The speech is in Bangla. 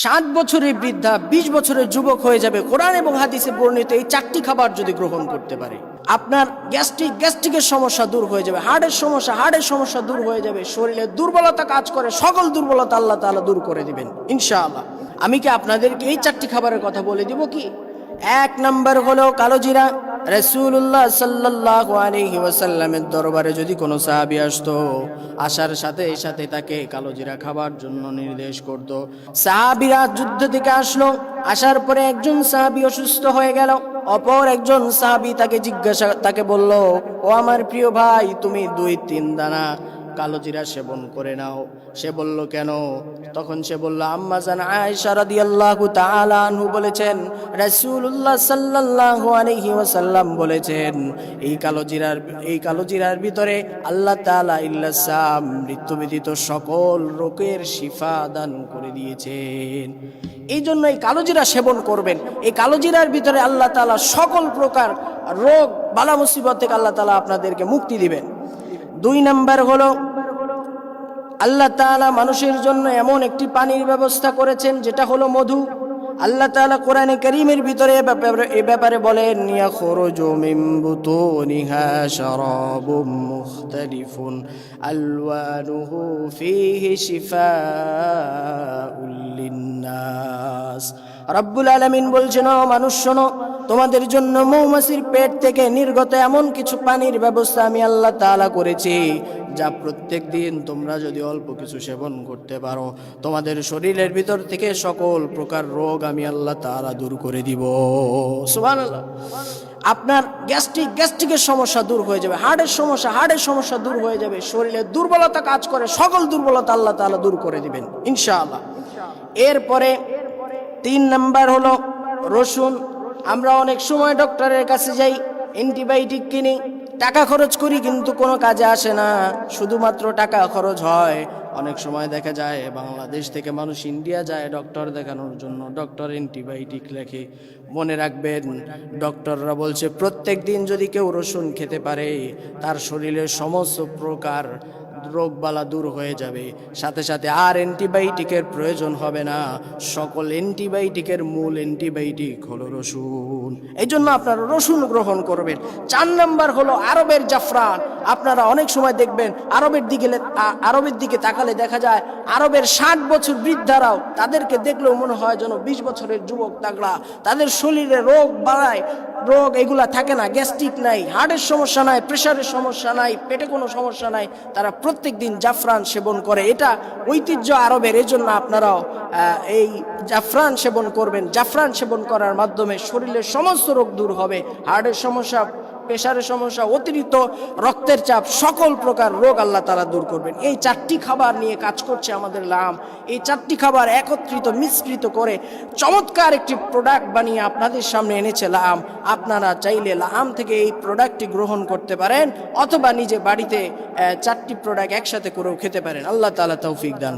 7 বছরের বৃদ্ধা 20 বছরের যুবক হয়ে যাবে কোরআন এবং হাদিসে বর্ণিত এই 4টি খাবার যদি গ্রহণ করতে পারে। আপনার গ্যাস্ট্রিকের সমস্যা দূর হয়ে যাবে, হার্টের সমস্যা দূর হয়ে যাবে, শরীরে দুর্বলতা কাজ করে সকল দুর্বলতা আল্লাহ তাআলা দূর করে দিবেন ইনশাআল্লাহ। আমি কি আপনাদেরকে এই 4টি খাবারের কথা বলে দিব কি? 1 নাম্বার হলো কালো জিরা। রাসূলুল্লাহ সাল্লাল্লাহু আলাইহি ওয়াসাল্লামের দরবারে যদি কোনো সাহাবী আসতো, আসার সাথে সাথে তাকে কালো জিরা খাবার জন্য নির্দেশ করত। সাহাবীরা যুদ্ধ থেকে আসলো, আসার পরে একজন সাহাবী অসুস্থ হয়ে গেল, অপর একজন সাহাবী তাকে বলল, ও আমার প্রিয় ভাই, তুমি 2-3 দানা কালো জিরা সেবন করে নাও। সে বলল, কেন? তখন সে বলল, আম্মা জান আয়েশা রাদিয়াল্লাহু তাআলা আনহু বলেছেন, রাসূলুল্লাহ সাল্লাল্লাহু আলাইহি ওয়াসাল্লাম বলেছেন, এই কালো জিরার ভিতরে আল্লাহ তাআলা ইল্লাসাম, মৃত্যু ব্যতীত সকল রোগের শিফা দান করে দিয়েছেন। এই জন্য এই কালো জিরা সেবন করবেন। এই কালো জিরার ভিতরে আল্লাহ তাআলা সকল প্রকার রোগ বালা মুসিবত থেকে আল্লাহ তাআলা আপনাদেরকে মুক্তি দিবেন। 2 নাম্বার হলো আল্লাহ তাআলা মানুষের জন্য এমন একটি পানির ব্যবস্থা করেছেন যেটা হলো মধু। আল্লাহ তাআলা কোরআনে কারীমের ভিতরে এই ব্যাপারে বলেন, ইয়াখরুজু মিন বুতুনিহা শারাবুম মুখতালিফুন আলওয়ানুহু ফীহি শিফাউল লিন্নাস। রব্বুল আলামিন বলছেন, ও মানুষ শোনো, তোমাদের জন্য মৌমাছির পেট থেকে নির্গত এমন কিছু পানির ব্যবস্থা আমি আল্লাহ তাআলা করেছি, যা প্রত্যেক দিন তোমরা যদি অল্প কিছু সেবন করতে পারো, তোমাদের শরীরের ভিতর থেকে সকল প্রকার রোগ আমি আল্লাহ তাআলা দূর করে দিব। সুবহানাল্লাহ। আপনার গ্যাস্ট্রিকের সমস্যা দূর হয়ে যাবে, হার্টের সমস্যা দূর হয়ে যাবে, শরীরে দুর্বলতা কাজ করে সকল দুর্বলতা আল্লাহ তাআলা দূর করে দিবেন ইনশাআল্লাহ। এরপরে 3 নাম্বার হলো রসুন। আমরা অনেক সময় ডক্টরের কাছে যাই, অ্যান্টিবায়োটিক কিনি, টাকা খরচ করি, কিন্তু কোনো কাজে আসে না, শুধুমাত্র টাকা খরচ হয়। অনেক সময় দেখা যায় বাংলাদেশ থেকে মানুষ ইন্ডিয়া যায় ডক্টর দেখানোর জন্য, ডক্টর অ্যান্টিবায়োটিক লেখে। মনে রাখবেন, ডক্টররা বলছে প্রত্যেক দিন যদি কেউ রসুন খেতে পারে, তার শরীরের সমস্ত প্রকার রোগবালা দূর হয়ে যাবে, সাথে সাথে আর অ্যান্টিবায়োটিকের প্রয়োজন হবে না। সকল অ্যান্টিবায়োটিকের মূল অ্যান্টিবায়োটিক হলো রসুন। এই জন্য আপনারা রসুন গ্রহণ করবেন। 4 নাম্বার হলো আরবের জাফরান। আপনারা অনেক সময় দেখবেন আরবের দিকে তাকালে দেখা যায় আরবের 60 বছর বৃদ্ধারাও, তাদেরকে দেখলেও মনে হয় যেন 20 বছরের যুবক তাগড়া। তাদের শরীরে রোগ বাড়ায়, রোগ এগুলা থাকে না, গ্যাস্ট্রিক নাই, হার্টের সমস্যা নাই, প্রেশারের সমস্যা নাই, পেটে কোনো সমস্যা নাই। তারা প্রত্যেক দিন জাফরান সেবন করে, এটা ঐতিহ্য আরবের। এই জন্য আপনারাও এই জাফরান সেবন করবেন। জাফরান সেবন করার মাধ্যমে শরীরের সমস্ত রোগ দূর হবে, হার্টের সমস্যা, প্রেশারের সমস্যা, অতিরিক্ত রক্তের চাপ, সকল প্রকার রোগ আল্লাহ তাআলা দূর করবেন। এই 4টি খাবার নিয়ে কাজ করছে আমাদের লাম। এই 4টি খাবার মিশ্রিত করে চমৎকার একটি প্রোডাক্ট বানিয়ে আপনাদের সামনে এনেছে লাম। আপনারা চাইলে লাম থেকে এই প্রোডাক্টটি গ্রহণ করতে পারেন, অথবা নিজে বাড়িতে 4টি প্রোডাক্ট একসাথে করেও খেতে পারেন। আল্লাহ তাআলা তৌফিক দান।